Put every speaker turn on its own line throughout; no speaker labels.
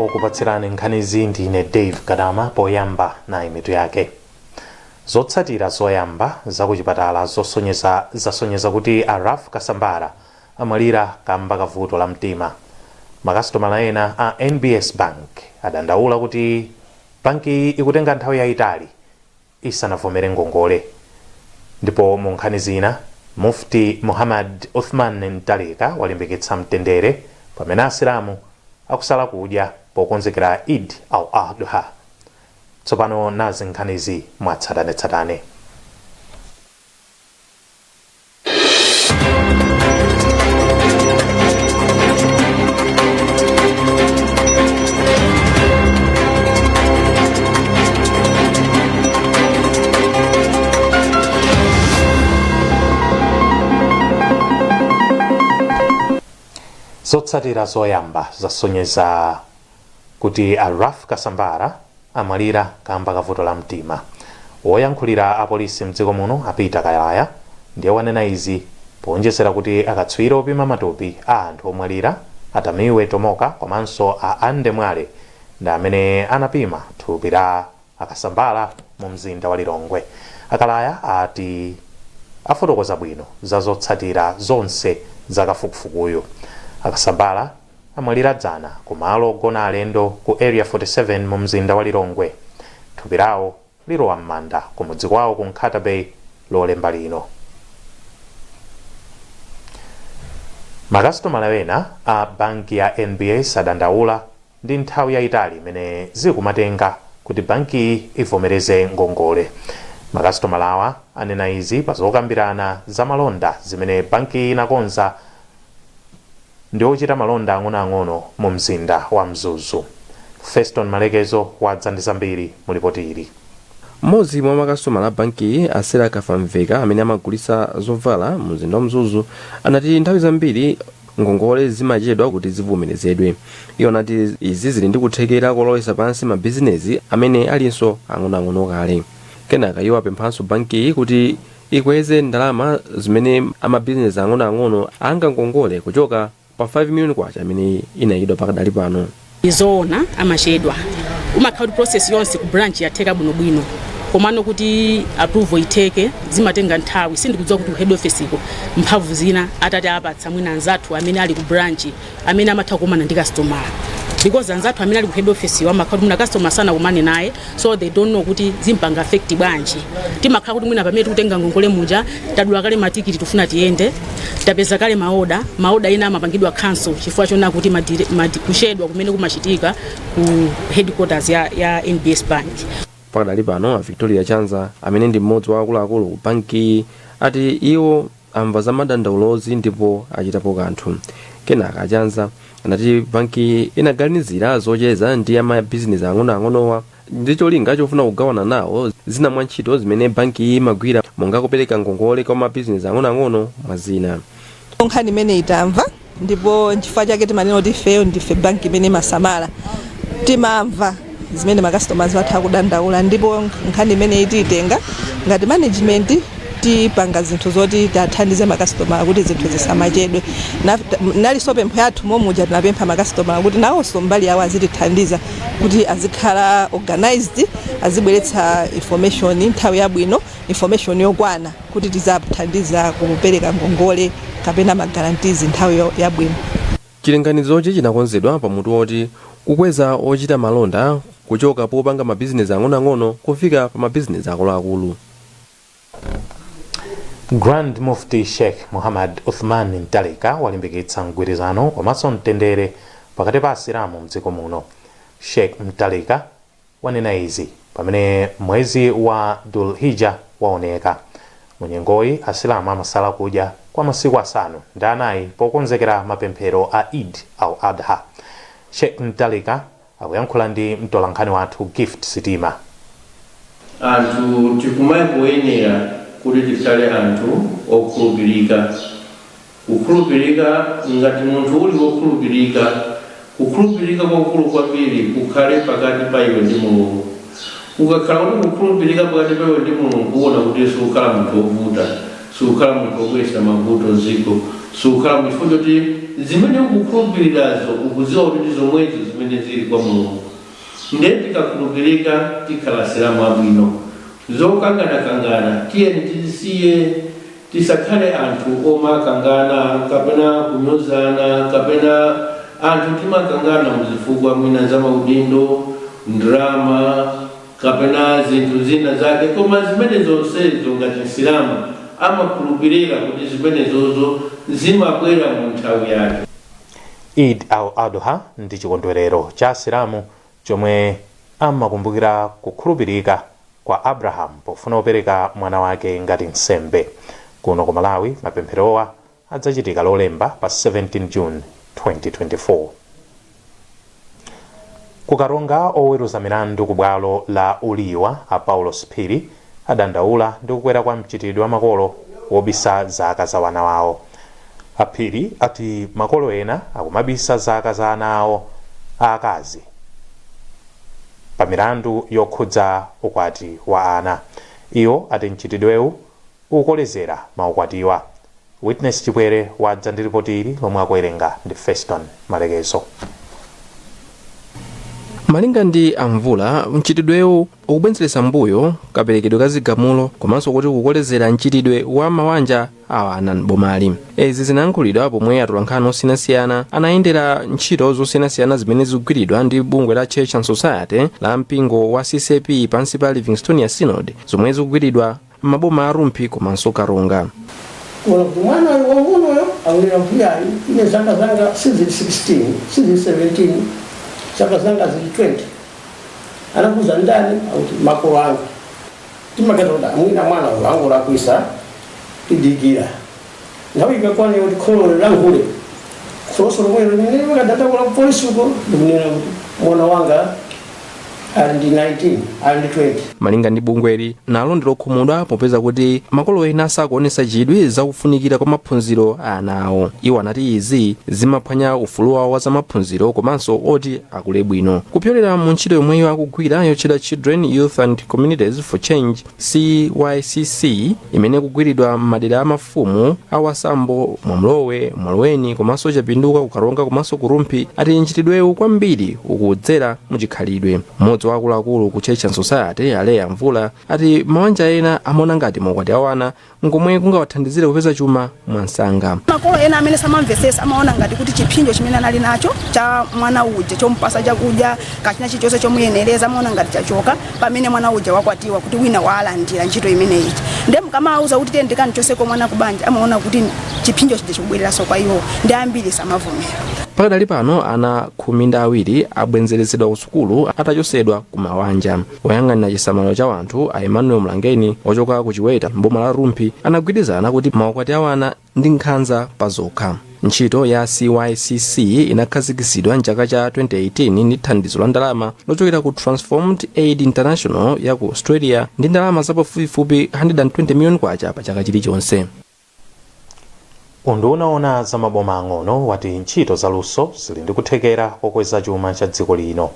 okupatsirani nkhani zindi ne Dave Kadama poyamba na imitu yake. Zotsatira zoyamba zakuchipatala zasonyeza kuti Araf Kasambara amalira kamba kavuto la mtima. Makasitomala ena a NBS Bank adandaula kuti banki ikutenga nthawi yayitali isanavomere ngongole. Ndipo mu nkhani zina Mufti Muhammad Uthman Ntalika walimbikitsa mtendere pamene Asilamu akusala kudya pokonzekera Eid al-Adha. Tsopano nazi nkhanizi mwatsatanetsatane. Zotsatira zoyamba zasonyeza kuti Araf Kasambara amalira kamba kavuto la mtima. Woyankhulira apolisi mdziko muno apita Kayaya ndiye wanena izi ponjezera kuti akatswiri opima matupi a anthu omwalira atamiwe Tomoka komanso a Ande Mwale ndi amene anapima thupi la Akasambara mu mzinda wa Lilongwe. Akalaya ati afotokoza bwino za zotsatira zonse za kafukufukuyo. Akasambara amwalira dzana kumalo ogona alendo ku area 47 mu mzinda wa Lilongwe. Thupi lawo lilowa m'manda ku mudzi kwawo ku Nkhata Bay lolemba lino. Makasitomala ena a banki ya NBS adandaula ndi nthawi yayitali imene zikumatenga kuti banki ivomereze ngongole. Makasitomalawa anena izi pazokambirana za malonda zimene banki inakonza ndi ochita malonda ang'onoang'ono mu mzinda wa Mzuzu. Feston Malekezo wadza ndi zambiri mu ripoti ili.
Mmodzi mwa makasitomala banki Asera Kafamveka amene amagulitsa zovala mu mzinda wa Mzuzu anati nthawi zambiri ngongole zimachedwa kuti zivomerezedwe. Iwo anati izi zili ndi kuthekera kolowesa pansi mabizinesi amene alinso ang'onoang'ono kale. Kenaka iwo apemphanso banki kuti ikweze ndalama zimene amabizinesi ang'onoang'ono anga ngongole kuchoka pa 5 million kwacha amene inayidwa pakadali pano.
Izona amachedwa umakhala process yonse ku branch yatheka bwinobwino komano kuti approval iteke zimatenga nthawi. Sindikudziwa kuti head office iko mphamvu zina atati apatsa mwina anzathu amene ali ku branch amene amatha kukumana ndi customer, because anzathu amene ali ku head office amakhala kuti customer sana kumane naye, so they don't know kuti zimpanga affect bwanji. Timakhala kuti mwina pamene tikutenga ngongole muja tadula kale matikiti tufuna tiyende, tapeza kale maoda ina amapangidwa cancel chifukwa chona kuti kushedwa kumene kumachitika ku headquarters ya NBS Bank.
Pakadali pano Victoria Chanza amene ndi mmodzi wa akuluakulu ku banki ati iwo amva za madandaulozi ndipo achitapo kanthu. Kenaka Chanza anati banki inaganizira zocheza ndi amabizinesi ang'onoang'onowa ndi cholinga chofuna kugawana nawo zina mwa ntchito zimene banki imagwira monga kupereka ngongole kwa mabizinesi ang'onoang'ono mwazina.
Nkhani imene itamva ndipo nchifukwa chake timanena kuti ifeyo ndife banki imene masamala timamva zimene makastomers watha kudandaula, ndipo nkhani imene itenga ngati management tipanga zinthu zoti tathandize makastomers kuti zinthu zisamachedwe. Nalinso pempho yathu momuja tinapempha makastomers kuti nawonso mbali yawo azitithandiza kuti azikhala organized, azibweretsa information nthawi yabwino, information yokwana kuti tizathandiza kupereka ngongole kapena magarantees nthawi yabwino.
Chilinganizochi chinakonzedwa pamutu woti kukweza ochita malonda kuchoka popanga mabizinesi ang'onoang'ono kufika pa mabizinesi akuluakulu.
Grand Mufti Sheikh Muhammad Uthman Ntalika walimbikitsa mgwirizano komanso mtendere pakati pa Asilamu mdziko muno. Sheikh Ntalika wanena izi pamene mwezi wa Dhul-Hijjah waoneka. Munyengoyi Asilamu amasala kudya kwa masiku asanu ndi anayi pokonzekera mapemphero a Eid al-Adha. Sheikh Ntalika akuyankhula ndi mtolankhani wathu Gift Sitima.
Anthu tikumayi kuyenera kuti tikhale anthu okhulupirika. Kukhulupirika ngati munthu uli wokhulupirika, kukhulupirika kwakulu kwambiri kukhale pakati pa iwe ndi Mulungu. Ukakhala kuti kukhulupirika pakati pa iwe ndi Mulungu kuona kuti sukhala munthu wovuta, sukhala munthu wobweretsa mavuto ziko, sukhala munthu kuti zimene ukukhulupirirazo ukuziwa kuti zomwezo zimene zili kwa Mulungu. Ndiye tikakhulupirika tikhala silamu abwino. Zokangana tiyeni tizisiye, tisakhale anthu omakangana kapena kunyozana kapena anthu timakangana muzifukwa mwina za maudindo, ndrama kapena zinthu zina zake, koma zimene zonsezo ngati Msilamu amakhulupirira kuti zimenezozo zimabwera mu nthawi yake.
Eid al-Adha ndi chikondwerero cha Asilamu chomwe amakumbukira kukhulupirika kwa Abraham pofuna kupereka mwana wake ngati nsembe. Kuno ku Malawi mapempherowa adzachitika lolemba pa 17 June 2024. Kukaronga oweruza milandu ku bwalo la uliwa a Paulo Phiri adandaula ndi kukwera kwa mchitidwe wa makolo wobisa zaka za wana wawo. Phiri ati makolo ena akumabisa zaka za ana awo aakazi pa milandu yokhudza ukwati wa ana. Iwo ati mchitidwewu ukukolezera maukwatiwa. Witness Chibwere wadza ndi ripoti ili lomwe akuwerenga ndi Feston Malekezo.
Malinga ndi amvula, mchitidwewu ukubwezeretsa mbuyo kaperekedwe ka zigamulo komanso kuti kukolezera mchitidwe wa mawanja awa ana m'bomali. Izi zinayankhulidwa pomwe atolankhani osiyanasiyana anayendera ntchito zosiyanasiyana zimene zikugwiridwa ndi bungwe la Church and Society la mpingo wa CCP pansi pa Livingstonia Synod zomwe zikugwiridwa m'maboma a Rumpi komanso Karonga.
Mwana wang'onoyo awulira mbuyayi ine zaka zanga sizili 16 sizili 17 zaka zanga zili 20 anakuza ndani auti makolo anga timakatoda mwina mwana wangu lakwisa tidigira nawe ikakwana yoti kholo langule khosolo mwero nene makadata kula polisi uko ndimunena kuti mwana wanga ali ndi 19 ali ndi 20.
Malinga ndi bungweli nalo ndilokhumudwa popeza kuti makolo ena sakuonesa chidwi zakufunikira kwa maphunziro a ana awo. Iwo anati izi zimaphwanya ufulu wawo wa zamaphunziro komanso oti akule bwino. Kupyolera mu ntchito yomweyo akugwira yotchedwa Children, Youth and Communities for Change CYCC imene kugwiridwa m'madera amafumu awasambo, Mwamlowe, Mwalweni komanso Chapinduka, Kukaronga komanso Kurumpi ati mchitidwewu kwambiri ukudzera muchikhalidwe. Mmodzi wa akuluakulu ku Church and Society Aleya Mvula ati mawanja ena amaona ngati maukwati awana ngomwe kungawathandizire kupeza chuma mwansanga.
Makolo ena amene samamvesesa amaona ngati kuti chipinjo chimene anali nacho cha mwana uja chompasa chakudya kachina chilichonse chomuyenereza amaona ngati chachoka pamene mwana uja wakwatiwa kuti wina walandira ntchito imene ichi. Ndiye mukamauza kuti tiyendekani chonseko mwana kubanja amaona kuti chipinjo chija chikubwereranso kwa iwo ndi ambiri samavomera.
Pakadali pano ana 12 abwenzeresedwa ku sukulu atachosedwa ku mawanja. Woyang'anira chisamaliro cha wanthu a Emmanuel Mlangeni ochoka ku Chiweta mboma la Rumpi anagwirizana kuti maukwati awana ndi nkhanza pazokha. Ntchito ya CYCC inakhazikitsidwa mchaka cha 2018 ndi thandizo la ndalama lochokera ku Transformed Aid International ya ku Australia ndi ndalama zapafupifupi 120 million kwacha pa chaka chilichonse.
Unduna wa za maboma ang'ono wati ntchito zaluso zili ndi kuthekera kokweza chuma cha dziko lino.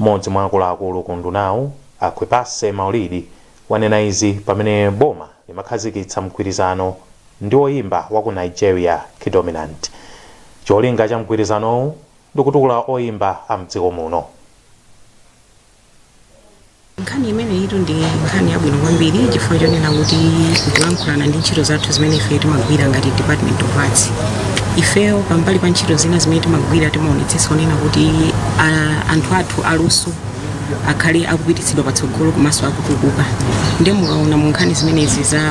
Mmodzi mwa akuluakulu ku undunawu Akhwepase Maulidi wanena izi pamene boma limakhazikitsa mgwirizano ndi oyimba wa ku Nigeria Kidominant. Cholinga cha mgwirizanowu ndi kutukula oyimba a mdziko muno.
Nkhani imene ito ndi nkhani yabwino kwambiri chifukwa chonena kuti kulankhulana ndi ntchito zathu zimene ife timagwira ngati Department of Arts. Ifeyo pambali pa ntchito zina zimene timagwira timaonetsetsa onena kuti anthu athu aluso akhale akupititsidwa patsogolo komanso akutukuka. Ndiye mukaona mu nkhani zimenezi za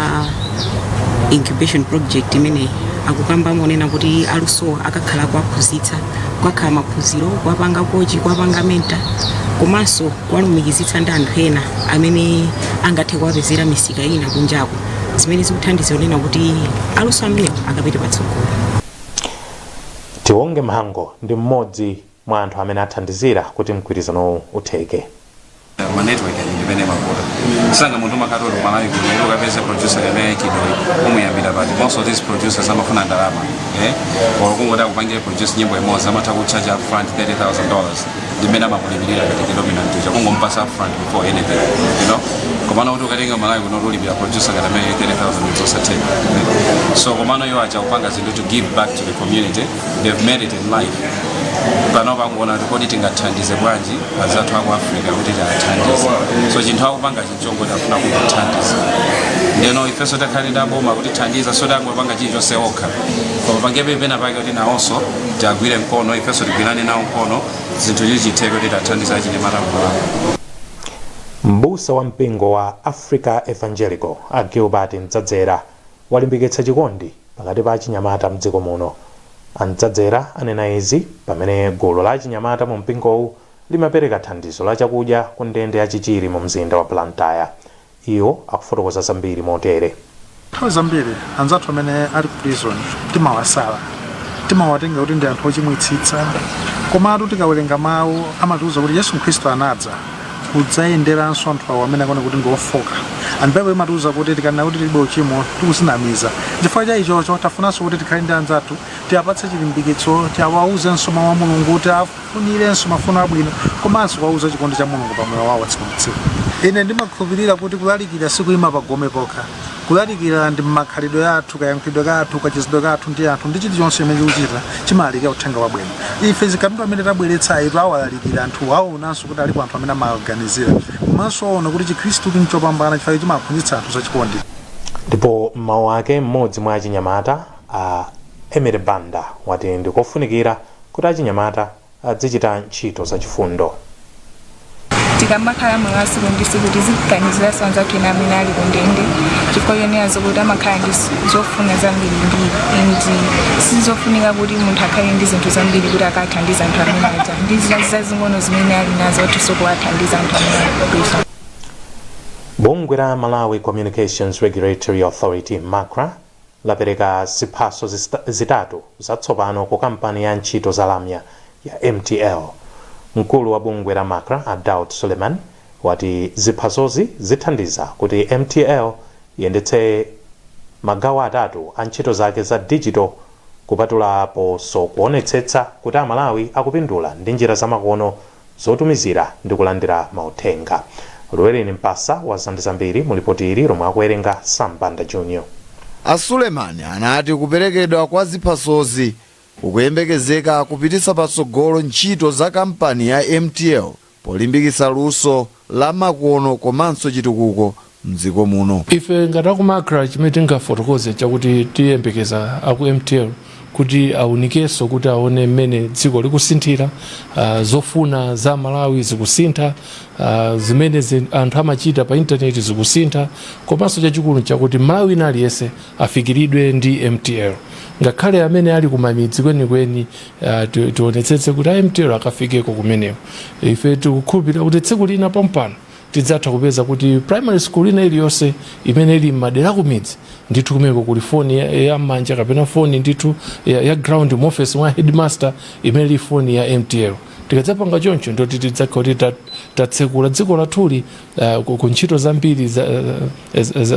incubation project imene akukamba monena kuti aluso akakhala kuwaphunzitsa kwakhala maphunziro kuwapanga koji kuwapanga menta komanso kuwalumikizitsa ndi anthu ena amene angathe kuwapezera misika ina kunjako zimene zikuthandiza onena kuti aluso amene akapite patsogolo.
Tiwonge Mhango ndi mmodzi mwa anthu amene athandizira kuti mgwirizano utheke.
koma network indimene mavuta sanga munthu makatolo Malawi kuno ukapeze producer amene kidoi umuyambira pati most of these producers amafuna ndalama kungoda kupangira produce nyimbo imodzi amatha kuchaja upfront $30,000 ndimene amakulipirira ngati kilomita mtucha kungompasa upfront before anything komano kuti ukatenga Malawi kuno ulipira producer ngati amene $30,000 zosatheka so komano iwo acha kupanga zinthu to give back to the community. They've made it in life. Panopa kuona kuti tingathandize bwanji azathu aku Africa kuti athandize so chinthu akupanga chichongo tafuna kuthandiza ndeno ifeso takhalira boma kuti thandiza so tangopanga chilichonse okha koma pangepe pena pake kuti nawonso tiagwire mkono ifeso tigwirane nawo mkono zinthu zichiteke kuti tathandiza achinyamata mkono.
Mbusa wa mpingo wa Africa Evangelical a Gilbert Mdzadzera walimbikitsa chikondi pakati pa achinyamata mdziko muno. Mdzadzera anena izi pamene gulu la achinyamata mu mpingowu limapereka thandizo la chakudya ku ndende yachichiri mu mzinda wa Blantyre. Iwo akufotokoza zambiri motere.
Nthawi zambiri anzathu amene ali ku prison timawasala timawatenga kuti ndi anthu ochimwitsitsa komatu tikawerenga mawu amatiuza kuti Yesu Khristu anadza kudzayenderanso anthu awo amene akona kuti ngofoka Baibulo imatiuza kuti tikanena kuti tilibe uchimo tikusinamiza chifukwa cha ichocho tafunanso kuti tikhale ndi anzathu tiapatse chilimbikitso tiawauzenso mawu a Mulungu tiafunirenso mafuno abwino komanso kuwauza chikondi cha Mulungu pa moyo wawo tsiku ndi tsiku. Ine ndimakhulupirira kuti kulalikira sikuyima pagome pokha kulalikira ndi makhalidwe yathu kayankhidwe kathu kachizidwe kathu ndi anthu ndi chilichonse chimene tikuchita chimalalika uthenga wabwino. Ife zikatundu amene tabweretsa itu awalalikira anthu aonanso kuti alipo anthu amene amaganizira komanso aona kuti Chikhristu ndi chopambana chifukwa chimaphunzitsa anthu zachikondi.
Ndipo mawu ake mmodzi mwa achinyamata a Emere Banda wati ndikofunikira kuti achinyamata azichita ntchito zachifundo.
Tikamakhala mwasiku ndi siku tiziganizira anzathu ena amene ali ku ndende chifukwa yoneyazo kuti amakhala ndi zofuna zambirimbiri ndi sizofunika kuti munthu akhale ndi zinthu zambiri kuti akathandiza anthu amene aja ndi zazing'ono zimene ali nazo kuti kuwathandiza anthu amene ali.
Bungwe la Malawi Communications Regulatory Authority MACRA lapereka ziphaso zitatu zatsopano ku kampani ya ntchito za lamya ya MTL. Mkulu wa bungwe la MACRA Daud Suleiman wati ziphasozi zithandiza kuti MTL yendetse magawo atatu a ntchito zake za digital kupatulaponso kuonetsetsa kuti Amalawi akupindula ndi njira zamakono zotumizira ndi kulandira mauthenga. Lwereni Mpasa wazambiri mulipoti ili lomwe akuwerenga Sambanda Junior.
Suleiman anati kuperekedwa kwa ziphasozi ukuyembekezeka kupititsa patsogolo ntchito za kampani ya MTL polimbikitsa luso la makono komanso chitukuko mdziko muno.
Ife ngati aku MACRA chimene tingafotokoze chakuti tiyembekeza aku MTL kuti aunikenso kuti aone mmene dziko likusinthira zofuna za Malawi zikusintha zimene anthu amachita pa intaneti zikusintha komanso chachikulu chakuti Malawi aliyense afikiridwe ndi MTL. Ngakhale amene ali kumamidzi kwenikweni tionetsetse kuti MTL akafikeko kumeneko. Ife tikukhulupirira kuti tsiku lina pampano tidzatha kupeza kuti primary school ina iliyonse imene ili m'madera kumidzi ndithu kumeko kuli foni ya manja kapena foni ndithu ya ground mu office mwa headmaster imene ili foni ya MTL. Tikadzapanga choncho ndoti tidzakhala kuti tatsekula dziko lathuli ku ntchito zambiri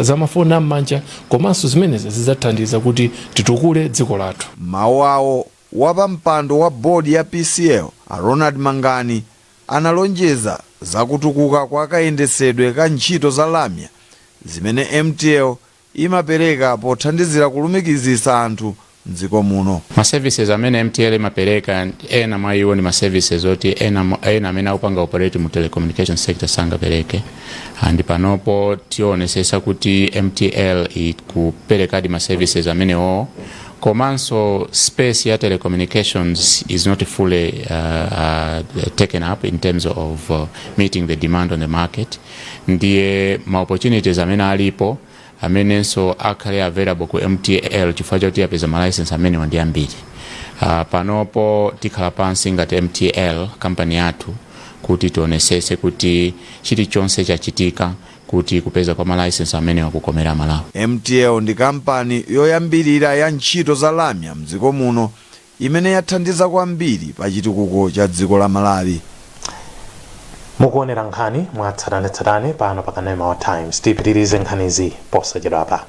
za mafoni amanja komanso zimenezi zidzathandiza kuti titukule dziko lathu.
Mawu awo wapampando wa bodi ya PCL Ronald Mangani analonjeza zakutukuka kwa kayendesedwe ka ntchito za lamya zimene MTL imapereka pothandizira kulumikizitsa anthu mdziko muno.
Ma services amene MTL imapereka ena mwa iwo ni ma services oti ena amene akupanga operate mu telecommunication sector sangapereke. Andi panopo tionesesa kuti MTL ikupereka ma services amene komanso space ya telecommunications is not fully taken up in terms of meeting the demand on the market. Ndiye ma opportunities amene alipo amenenso akhale available ku MTL chifukwa choti yapeza ma license amene ndi ambiri. Panopo tikhala pansi ngati MTL kampani yathu kuti tionesese kuti chilichonse chachitika kuti kupeza kwa ma license amene wakukomera Malawi.
MTL ndi kampani yoyambirira ya ntchito za lamya mdziko muno imene yathandiza kwambiri pa chitukuko cha dziko la Malawi.
mukuonera nkhani mwatsatanetsatane pano pa Kanema wa Times. Tipitirize nkhanizi posachedwapa.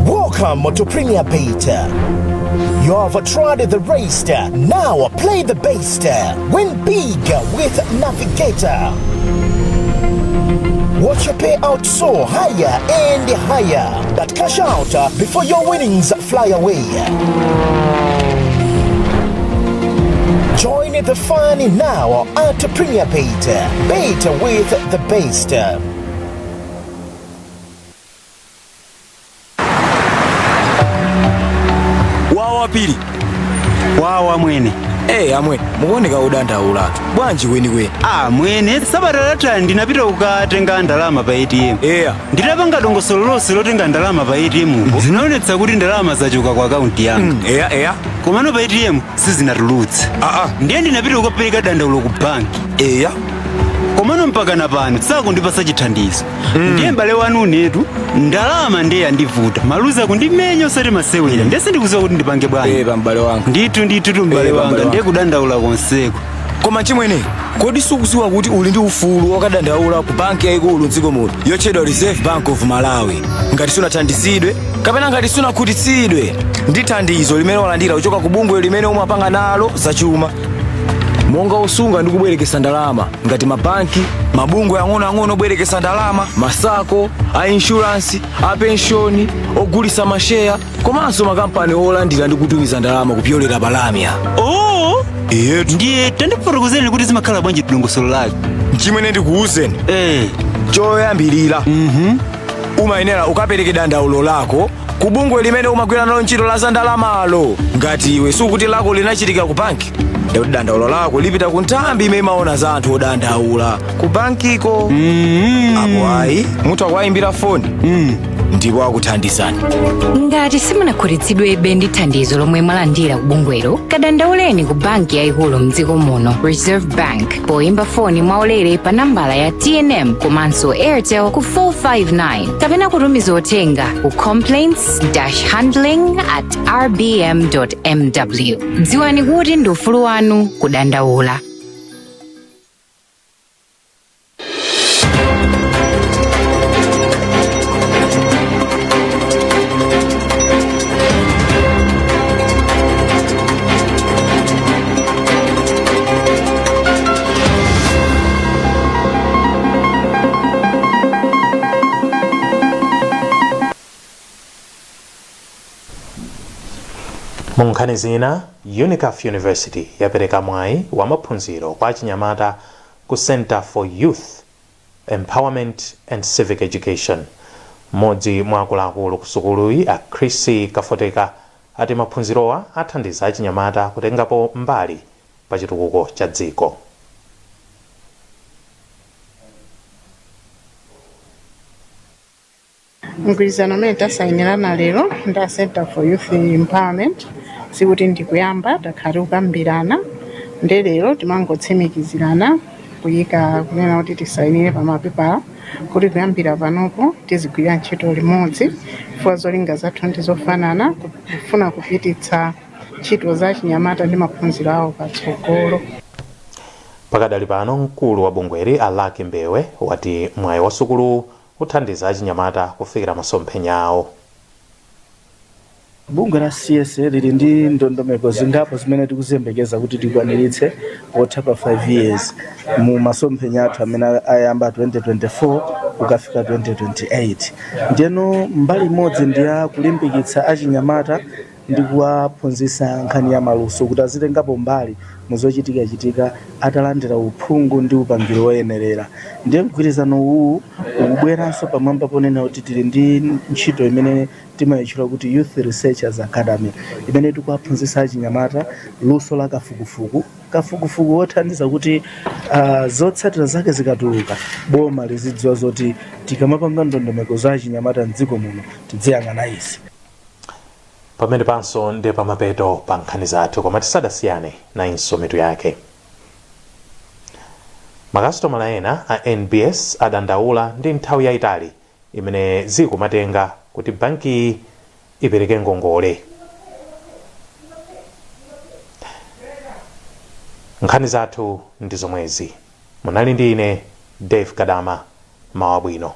Welcome to Premier Beta. You have tried the race, now play the best. Win big with Navigator. Watch your payout soar higher and higher, but cash out before your winnings fly away. Join the fun now at Premier Beta. Beta with the best.
Pili wawa mwene amwe muoneka udandaula bwanji weni mwene sabatalata ndinapita kukatenga ndalama pa ATM nditapanga dongosolo lonse lotenga ndalama pa ATM zinaonetsa kuti ndalama zachoka kwa akaunti yanga komano pa ATM sizinatulutsa ndiye ndinapita kukapereka dandaulo ku banki komano mpaka napano sakundipasa chithandizo ndiye m'bale wanu unetu ndalama ndiye yandivuta maluza kundimenya osati masewera ndiye sindikuziwa kuti ndipange bwanji m'bale wanga ndithu m'bale wanga ndiye kudandaula konseko.
Koma chimwene kodi sukuziwa kuti uli ndi ufulu wakadandaula ku banki yaikulu mdziko muno yotchedwa Reserve Bank of Malawi ngati sunathandizidwe kapena ngati sunakhutitsidwe ndi thandizo limene walandira kuchoka ku bungwe limene umapanga nalo zachuma monga usunga ndi kubwerekesa ndalama ngati mabanki mabungwe ang'ono obwerekesa ndalama masako a insurance a pensioni ogulisa masheya komanso makampani olandira ndi kutumiza ndalama kupyolera balamya.
Ndiye tandifotokozeni kuti zimakhala bwanji dongosolo lake
chimene ndikuwuzeni choyambirira umayenera ukapereke dandaulo lako ku bungwe limene umagwira nalo ntchito la za ndalamalo ngati iwe sukuti lako linachitika ku banki kuti dandaulo lako lipita ku nthambi imene imaona za anthu odandaula ku bankiko apo ayi munthu akuwayimbira foni ndipo akuthandizani.
Ngati simunakhutitsidwebe ndi thandizo lomwe mwalandira ku bungwelo kadandauleni ku banki yaikulu mdziko muno Reserve Bank poyimba foni mwaulere pa nambala ya TNM komanso Airtel ku 459 kapena kutumiza uthenga ku complaints-handling@rbm.mw. dziwani kuti ndi ufulu wanu kudandaula.
Munkhani zina, UNICAF University yapereka mwayi wa maphunziro kwa achinyamata ku Center for Youth Empowerment and Civic Education. Mmodzi mwa akuluakulu ku sukuluyi a Chris Kafoteka ati maphunzirowa athandiza achinyamata kutengapo mbali pa chitukuko cha dziko.
Mgwirizano amene tasayinirana lero ndi Center for Youth Empowerment sikuti ndikuyamba takhati kukambirana ndi lero timangotsimikizirana kuyika kunena kuti tisayinire pa mapepala kuti kuyambira panopo tizigwira ntchito limodzi chifukwa zolinga zathu ndi zofanana kufuna kupititsa ntchito za chinyamata ndi maphunziro awo patsogolo.
Pakadali pano mkulu wa bungweri Alaki Mbewe wati mwayi wa sukulu uthandiza achinyamata kufikira masomphenya awo.
Bungwe la CS lili ndi ndondomeko zingapo zimene tikuzembekeza kuti tikwaniritse potha 5 years mu masomphenya athu amene ayamba 2024 ukafika 2028. Ndiyeno mbali imodzi ndi ya kulimbikitsa achinyamata ndi kuwaphunzitsa nkhani ya maluso kuti azitengapo mbali muzochitika atalandira uphungu ndi upangiro woyenerera. Ndiye mgwirizano uwu ukubweranso pamwamba ponena kuti tili ndi ntchito imene timayitchula kuti Youth Researchers Academy imene tikuwaphunzitsa achinyamata luso la kafukufuku wothandiza kuti zotsatira zake zikatuluka boma lizidziwa zoti tikamapanga ndondomeko za achinyamata mdziko muno tidziyang'ana izi.
pamene panso ndi pamapeto pa nkhani zathu, koma tisadasiyane nayinso mitu yake. Makasitomala ena a NBS adandaula ndi nthawi yayitali imene zikumatenga kuti banki ipereke ngongole. Nkhani zathu ndi zomwezi. Munali ndi ine Dave Kadama. Mawa bwino.